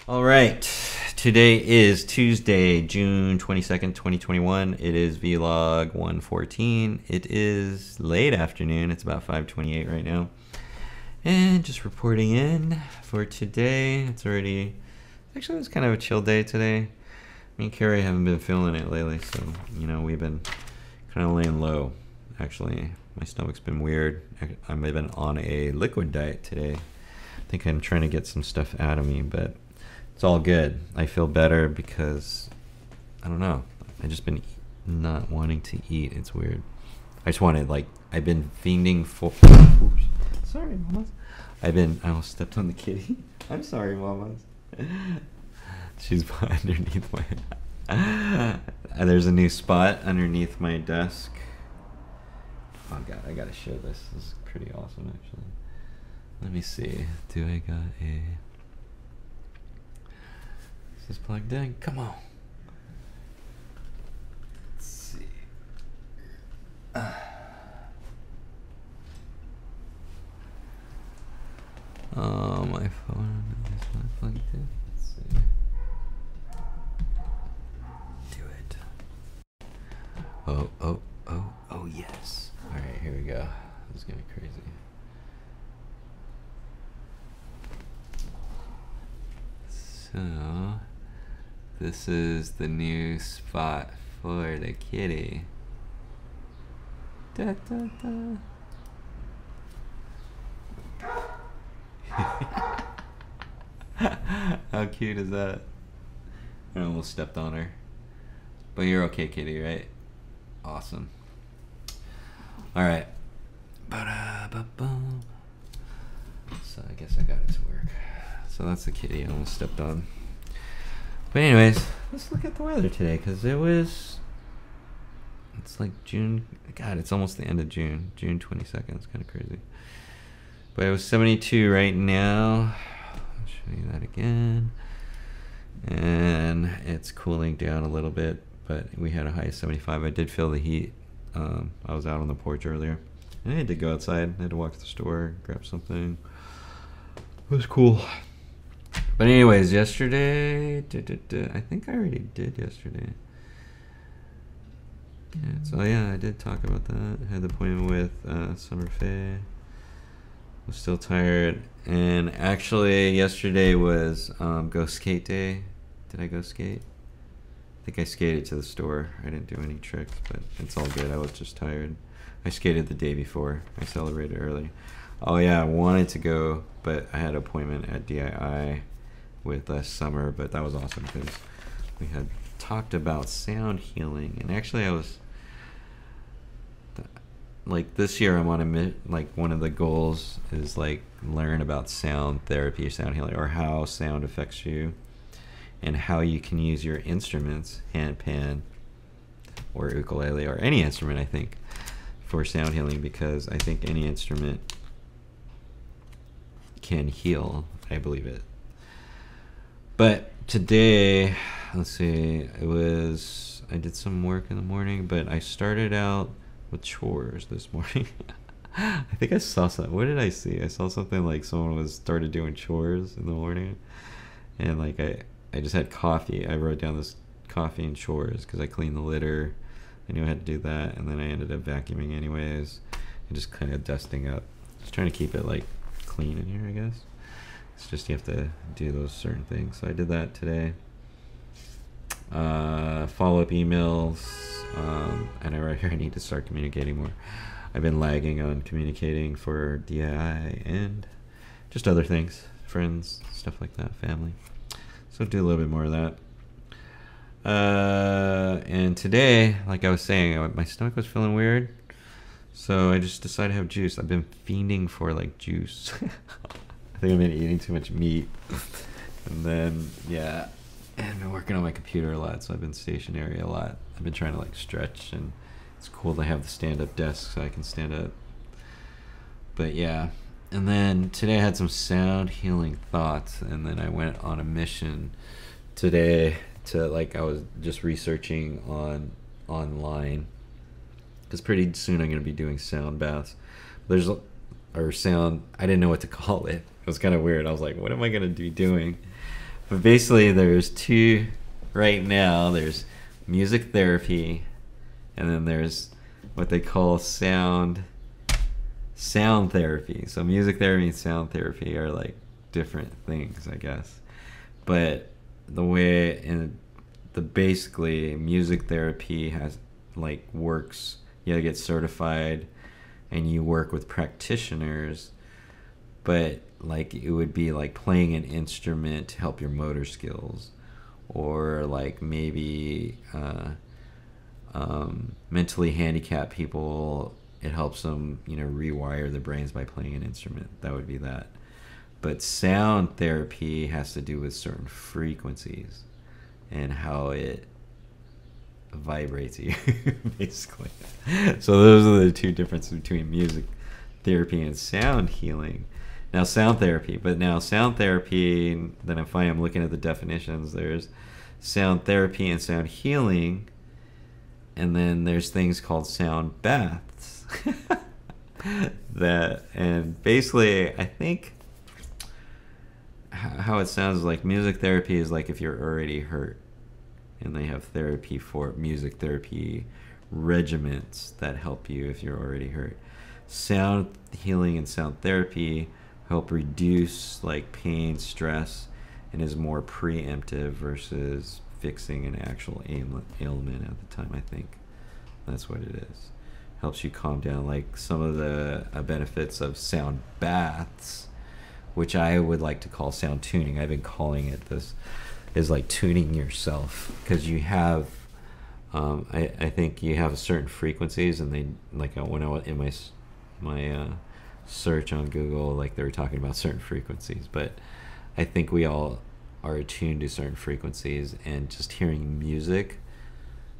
All right. Today is Tuesday, June 22nd, 2021. It is vlog 114. It is late afternoon. It's about 5:28 right now. And just reporting in for today. It's was kind of a chill day today. Me and Carrie haven't been feeling it lately, so, we've been kind of laying low. Actually, my stomach's been weird. I've been on a liquid diet today. I think I'm trying to get some stuff out of me, but it's all good. I feel better because, I don't know, I've just been not wanting to eat. It's weird. I just wanted, I've been fiending for... Oops. Sorry, mamas. I almost stepped on the kitty. I'm sorry, mamas. She's underneath my... There's a new spot underneath my desk. Oh, God, I gotta show this. This is pretty awesome, actually. Let me see. Do I got a... Is this plugged in? Come on. Let's see. My phone is not plugged in. Let's see. Do it. Oh, yes. Alright, here we go. This is gonna be crazy. So, this is the new spot for the kitty. Da, da, da. How cute is that? I almost stepped on her. But you're okay, kitty, right? Awesome. Alright. Ba-da-ba-bum. So I guess I got it to work. So that's the kitty I almost stepped on. But anyways, let's look at the weather today, because it's like June. God, it's almost the end of June. June 22nd. It's kind of crazy. But it was 72 right now. I'll show you that again. And it's cooling down a little bit, but we had a high of 75. I did feel the heat. I was out on the porch earlier. And I had to go outside. I had to walk to the store, grab something. It was cool. But anyways, yesterday, I think I already did yesterday. Yeah, so yeah, I did talk about that. I had the appointment with Summer Faye. Was still tired. And actually, yesterday was go skate day. Did I go skate? I think I skated to the store. I didn't do any tricks, but it's all good. I was just tired. I skated the day before. I celebrated early. Oh yeah, I wanted to go, but I had an appointment at DII with Summer, but that was awesome because we had talked about sound healing, and actually I was this year I'm on one of the goals is learn about sound therapy, sound healing, or how sound affects you and how you can use your instruments, handpan or ukulele or any instrument, I think, for sound healing, because I think any instrument can heal. I believe it. But today, let's see, I did some work in the morning, but I started out with chores this morning. I think I saw something. What did I see? I saw something like someone started doing chores in the morning, and I just had coffee. I wrote down this coffee and chores because I cleaned the litter. I knew I had to do that, and then I ended up vacuuming anyways and just kind of dusting up. Just trying to keep it clean in here, I guess. It's just you have to do those certain things. So I did that today. Follow-up emails, and I right here I need to start communicating more. I've been lagging on communicating for DII and just other things, friends, stuff like that, family. So do a little bit more of that. And today, like I was saying, my stomach was feeling weird, so I just decided to have juice. I've been fiending for juice. I think I've been eating too much meat. And then, yeah, and I've been working on my computer a lot, so I've been stationary a lot. I've been trying to stretch, and it's cool to have the stand-up desk so I can stand up. But yeah, and then today I had some sound healing thoughts, and then I went on a mission today to I was just researching online, because pretty soon I'm going to be doing sound baths. Or sound, I didn't know what to call it. It was kind of weird. I was like, what am I going to be doing? But basically, there's two right now. There's music therapy, and then there's what they call sound therapy. So music therapy and sound therapy are like different things, I guess. But the way in the basically music therapy has like works, you gotta get certified and you work with practitioners, but like it would be like playing an instrument to help your motor skills, or like maybe mentally handicapped people, it helps them, you know, rewire their brains by playing an instrument. That would be that. But sound therapy has to do with certain frequencies and how it vibrates you, basically. So those are the two differences between music therapy and sound healing. Now sound therapy, then I'm finding, I'm looking at the definitions. There's sound therapy and sound healing, and then there's things called sound baths. And basically, I think how it sounds is like music therapy is like if you're already hurt, and they have therapy for music therapy regimens that help you if you're already hurt. Sound healing and sound therapy help reduce like pain, stress, and is more preemptive versus fixing an actual ailment at the time. I think that's what it is. Helps you calm down. Like some of the benefits of sound baths, which I would like to call sound tuning. I've been calling it this, is like tuning yourself, because you have I think you have certain frequencies, and they, like when I was in my search on Google, like they were talking about certain frequencies, but I think we all are attuned to certain frequencies, and just hearing music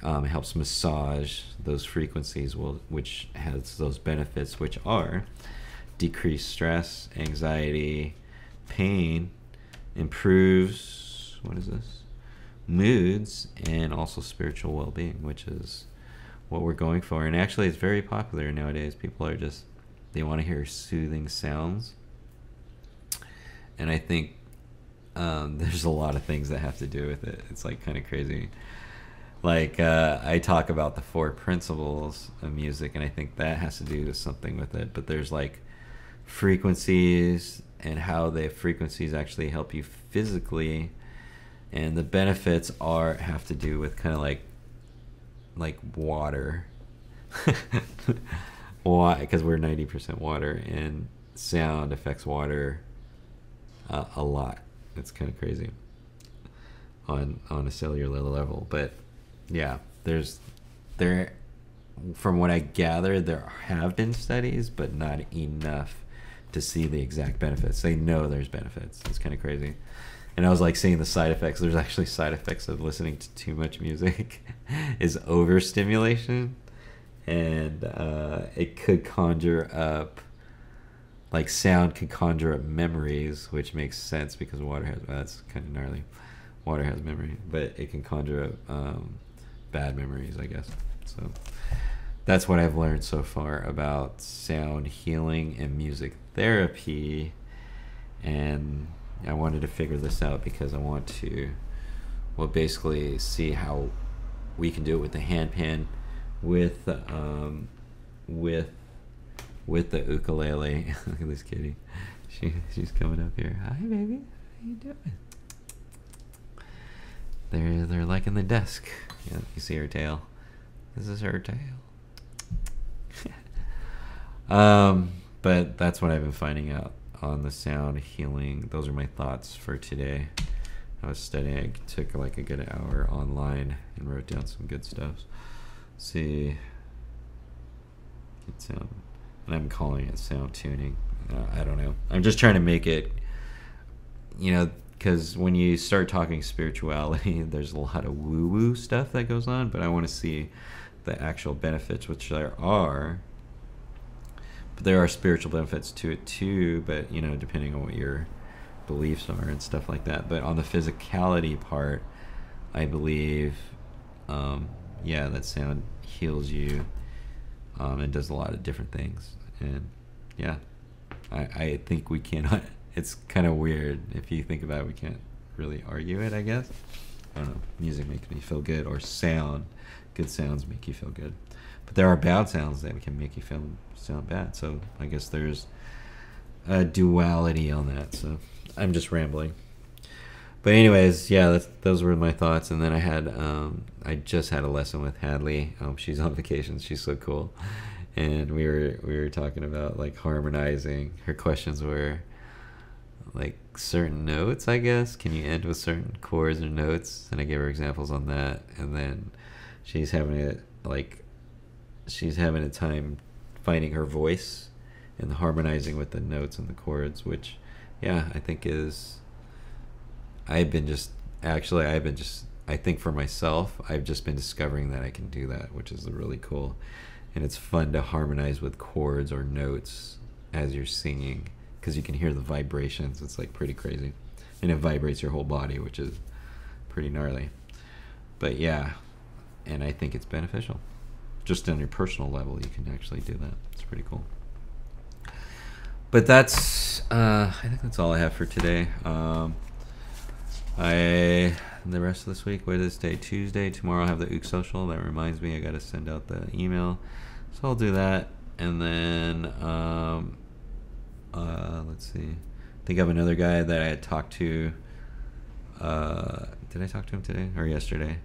helps massage those frequencies, which has those benefits, which are decreased stress, anxiety, pain, improves, what is this? Moods, and also spiritual well-being, which is what we're going for. And actually it's very popular nowadays. People are just, they want to hear soothing sounds. And I think there's a lot of things that have to do with it. It's like kind of crazy. Like I talk about the 4 principles of music, and I think that has to do with something with it. But there's like frequencies, and how the frequencies actually help you physically, and the benefits have to do with kind of like water. Why? Because we're 90% water, and sound affects water a lot. It's kind of crazy on a cellular level. But yeah, from what I gather, there have been studies, but not enough to see the exact benefits. They know there's benefits. It's kind of crazy. And I was like seeing the side effects. There's actually side effects of listening to too much music is overstimulation, and it could conjure up, like sound could conjure up memories, which makes sense because water has, that's kind of gnarly. Water has memory, but it can conjure up bad memories, I guess. So that's what I've learned so far about sound healing and music therapy. And I wanted to figure this out because I want to, well, basically see how we can do it with the handpan, with the ukulele. Look at this kitty. She's coming up here. Hi, baby. How you doing? They're like in the desk. Yeah, you see her tail. This is her tail. But that's what I've been finding out on the sound healing. Those are my thoughts for today. I was studying. I took like a good hour online and wrote down some good stuff. Let's see. Good sound. And I'm calling it sound tuning. I don't know. I'm just trying to make it, you know, because when you start talking spirituality, there's a lot of woo-woo stuff that goes on, but I want to see the actual benefits, which there are. But there are spiritual benefits to it too, but, you know, depending on what your beliefs are and stuff like that. But on the physicality part, I believe, yeah, that sound heals you and does a lot of different things. And yeah, I think we cannot, it's kind of weird if you think about it, we can't really argue it, I guess. I don't know. Music makes me feel good, or sound. Good sounds make you feel good. But there are bad sounds that can make you sound bad. So I guess there's a duality on that. So I'm just rambling. But anyways, yeah, those were my thoughts. And then I just had a lesson with Hadley. She's on vacation. She's so cool. And we were talking about like harmonizing. Her questions were like certain notes, I guess. Can you end with certain chords or notes? And I gave her examples on that. And then she's having a time finding her voice and harmonizing with the notes and the chords, which, yeah, I think I think for myself, I've just been discovering that I can do that, which is really cool. And it's fun to harmonize with chords or notes as you're singing, because you can hear the vibrations. It's like pretty crazy. And it vibrates your whole body, which is pretty gnarly. But yeah, and I think it's beneficial. Just on your personal level, you can actually do that. It's pretty cool. But I think that's all I have for today. The rest of this week, what is today? Tuesday. Tomorrow I'll have the Ook Social. That reminds me, I got to send out the email. So I'll do that. And then, let's see. I think I have another guy that I had talked to. Did I talk to him today or yesterday?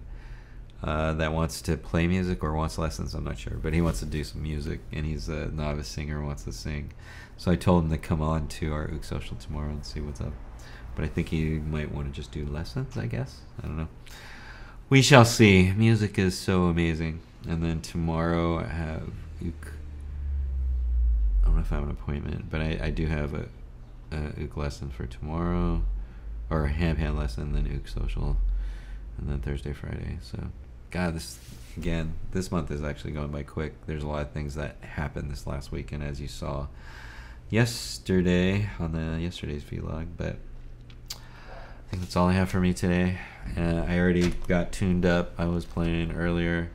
That wants to play music or wants lessons, I'm not sure. But he wants to do some music, and he's a novice singer, wants to sing. So I told him to come on to our Ook Social tomorrow and see what's up. But I think he might want to just do lessons, I guess. I don't know. We shall see. Music is so amazing. And then tomorrow I have Ook. I don't know if I have an appointment, but I do have a Ook lesson for tomorrow. Or a hand lesson, then Ook Social. And then Thursday, Friday. So, God, this month is actually going by quick. There's a lot of things that happened this last weekend, as you saw yesterday on yesterday's vlog. But I think that's all I have for me today. I already got tuned up. I was playing earlier.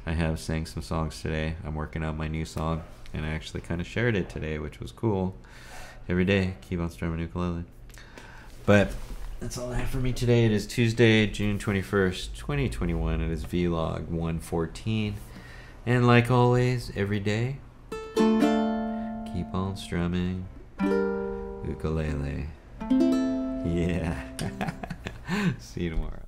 I have sang some songs today. I'm working on my new song, and I actually kind of shared it today, which was cool. Every day, keep on strumming ukulele. But that's all I have for me today. It is Tuesday, June 21st, 2021. It is vlog 114. And like always, every day, keep on strumming ukulele. Yeah. See you tomorrow.